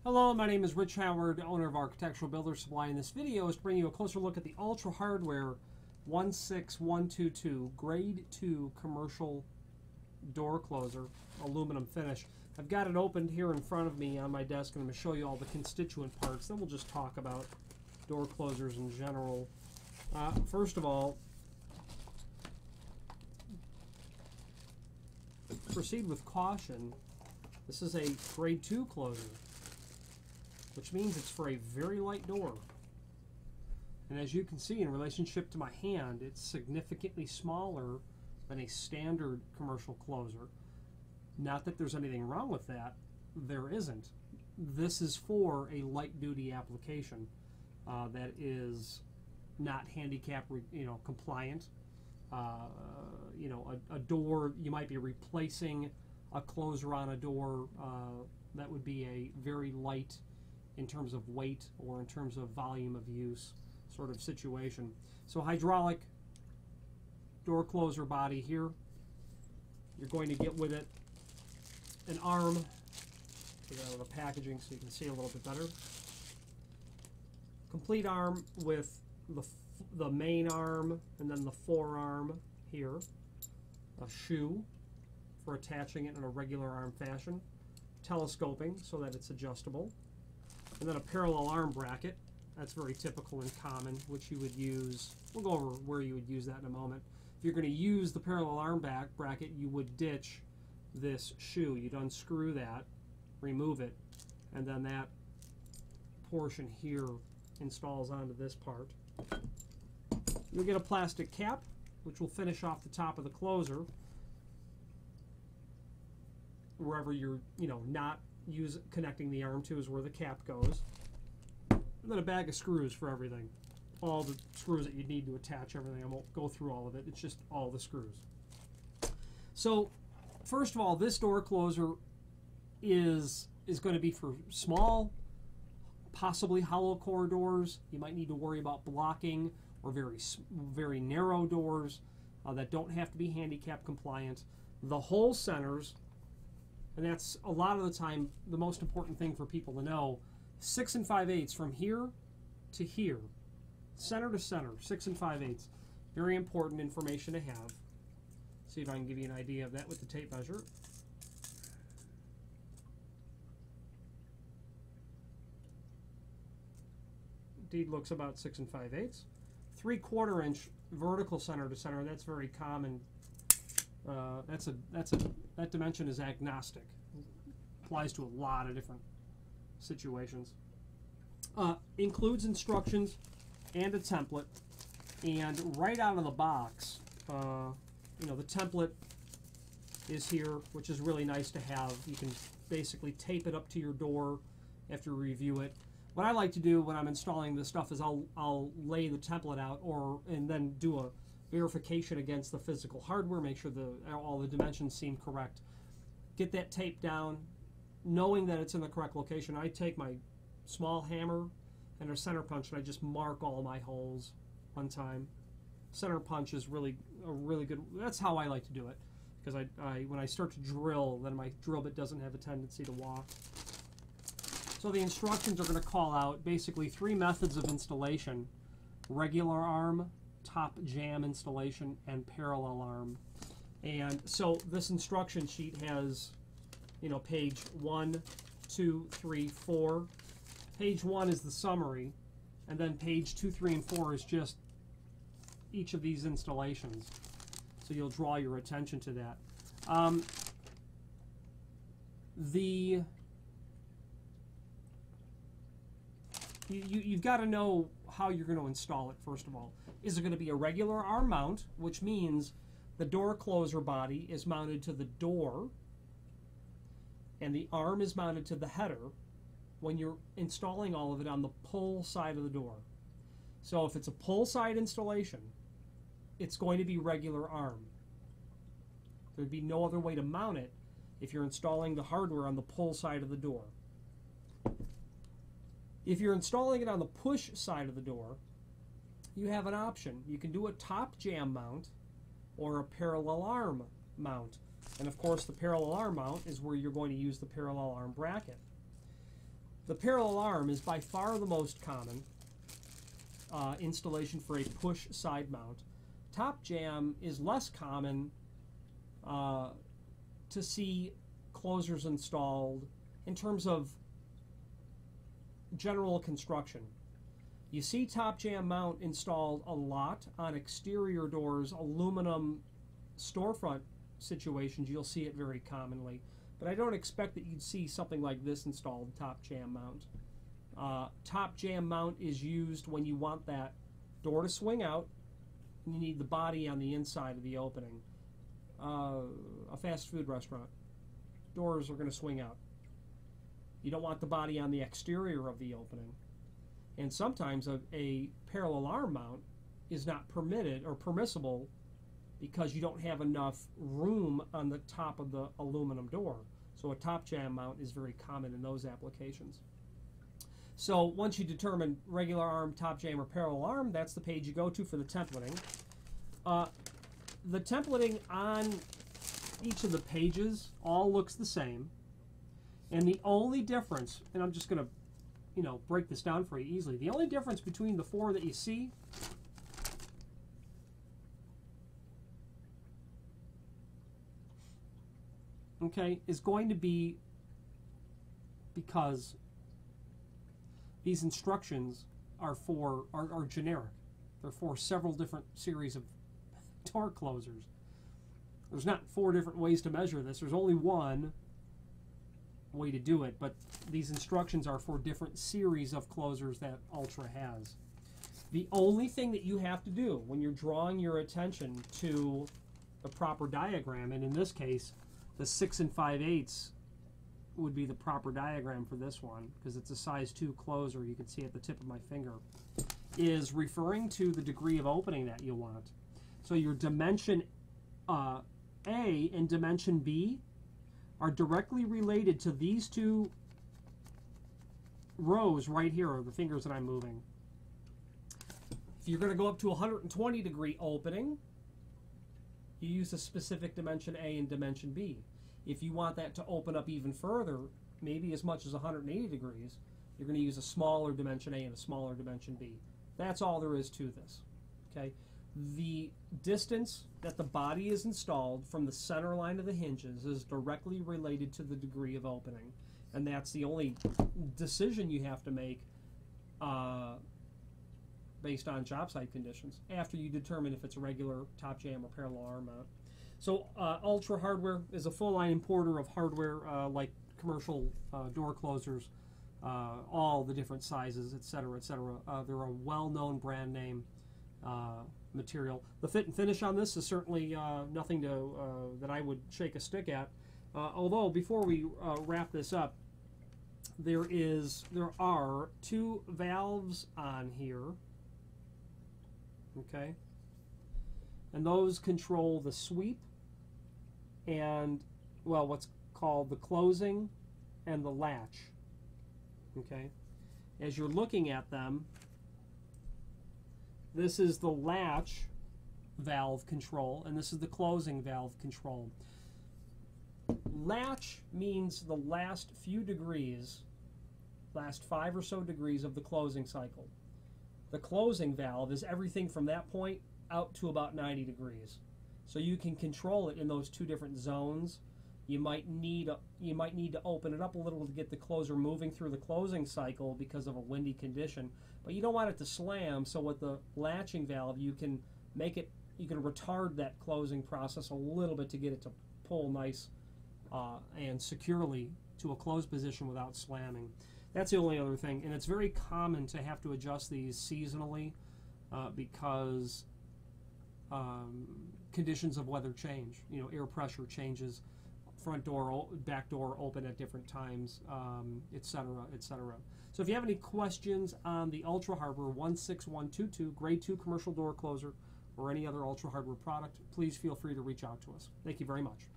Hello, my name is Rich Howard, owner of Architectural Builder Supply. In this video is to bring you a closer look at the Ultra Hardware 16122 Grade 2 Commercial Door Closer, aluminum finish. I've got it opened here in front of me on my desk, and I'm going to show you all the constituent parts. Then we'll just talk about door closers in general. First of all, proceed with caution. This is a Grade 2 closer, which means it's for a very light door. And as you can see, in relationship to my hand, it's significantly smaller than a standard commercial closer. Not that there's anything wrong with that. There isn't. This is for a light-duty application that is not handicap, compliant. A door, you might be replacing a closer on a door that would be a very light in terms of weight or in terms of volume of use sort of situation. So hydraulic door closer body here. You're going to get with it an arm. Get out of the packaging so you can see a little bit better. Complete arm with the main arm and then the forearm here. A shoe for attaching it in a regular arm fashion. Telescoping so that it's adjustable. And then a parallel arm bracket. That's very typical and common, which you would use. We'll go over where you would use that in a moment. If you're going to use the parallel arm bracket, you would ditch this shoe. You'd unscrew that, remove it, and then that portion here installs onto this part. You'll get a plastic cap, which will finish off the top of the closer wherever you're, not connecting the arm to is where the cap goes. And then a bag of screws for everything. All the screws that you need to attach everything. I won't go through all of it. It's just all the screws. So, first of all, this door closer is going to be for small, possibly hollow core doors. You might need to worry about blocking, or very narrow doors that don't have to be handicap compliant. The hole centers, and that's a lot of the time the most important thing for people to know. 6 5/8 from here to here, center to center, 6 5/8. Very important information to have. See if I can give you an idea of that with the tape measure. Indeed looks about 6 5/8. 3/4 inch vertical center to center. That's very common. That dimension is agnostic. Applies to a lot of different situations. Includes instructions and a template. And right out of the box, the template is here, which is really nice to have. You can basically tape it up to your door after you review it. What I like to do when I'm installing this stuff is I'll lay the template out and then do a verification against the physical hardware, make sure all the dimensions seem correct. Get that tape down, knowing that it's in the correct location. I take my small hammer and a center punch and I just mark all my holes one time. Center punch is really good. That's how I like to do it, because when I start to drill, then my drill bit doesn't have a tendency to walk. So the instructions are going to call out basically 3 methods of installation: regular arm, top jam installation, and parallel arm. And so this instruction sheet has, page 1, 2, 3, 4. Page 1 is the summary, and then page 2, 3, and 4 is just each of these installations. So you'll draw your attention to that. You've got to know how you're going to install it, first of all. Is it going to be a regular arm mount, which means the door closer body is mounted to the door and the arm is mounted to the header when you're installing all of it on the pull side of the door. So if it's a pull side installation, it's going to be regular arm. There'd be no other way to mount it if you're installing the hardware on the pull side of the door. If you're installing it on the push side of the door, you have an option. You can do a top jam mount or a parallel arm mount. And of course the parallel arm mount is where you're going to use the parallel arm bracket. The parallel arm is by far the most common installation for a push side mount. Top jam is less common to see closers installed in terms of general construction. You see top jam mount installed a lot on exterior doors, aluminum storefront situations. You'll see it very commonly, but I don't expect that you'd see something like this installed, top jam mount. Top jam mount is used when you want that door to swing out and you need the body on the inside of the opening. A fast food restaurant, doors are going to swing out. You don't want the body on the exterior of the opening. And sometimes a parallel arm mount is not permitted or permissible because you don't have enough room on the top of the aluminum door. So a top jam mount is very common in those applications. So once you determine regular arm, top jam, or parallel arm, that's the page you go to for the templating. The templating on each of the pages all looks the same. And the only difference, and I'm just going to break this down for you easily. The only difference between the four that you see is going to be because these instructions are generic. They're for several different series of door closers. There's not 4 different ways to measure this. There's only one way to do it, but these instructions are for different series of closers that Ultra has. The only thing that you have to do when you're drawing your attention to the proper diagram, and in this case the 6 5/8 would be the proper diagram for this one because it's a size 2 closer, you can see at the tip of my finger, is referring to the degree of opening that you want. So your dimension A and dimension B are directly related to these 2 rows right here, or the fingers that I'm moving. If you're going to go up to 120 degree opening, you use a specific dimension A and dimension B. If you want that to open up even further, maybe as much as 180 degrees, you're going to use a smaller dimension A and a smaller dimension B. That's all there is to this. Okay? The distance that the body is installed from the center line of the hinges is directly related to the degree of opening, and that's the only decision you have to make based on job site conditions after you determine if it's a regular top jam or parallel arm mount. So Ultra Hardware is a full-line importer of hardware like commercial door closers, all the different sizes, etc., etc. They're a well-known brand name material. The fit and finish on this is certainly nothing to that I would shake a stick at. Although before we wrap this up, there are 2 valves on here. Okay, and those control the sweep and, well, what's called the closing and the latch. Okay, as you're looking at them, this is the latch valve control, and this is the closing valve control. Latch means the last few degrees, last 5 or so degrees of the closing cycle. The closing valve is everything from that point out to about 90 degrees. So you can control it in those 2 different zones. You might need to open it up a little to get the closer moving through the closing cycle because of a windy condition, but you don't want it to slam. So with the latching valve, you can retard that closing process a little bit to get it to pull nice and securely to a closed position without slamming. That's the only other thing, and it's very common to have to adjust these seasonally because conditions of weather change. Air pressure changes, front door, back door open at different times, etc., etc. So if you have any questions on the Ultra Hardware 16122 Grade 2 commercial door closer or any other Ultra Hardware product, please feel free to reach out to us. Thank you very much.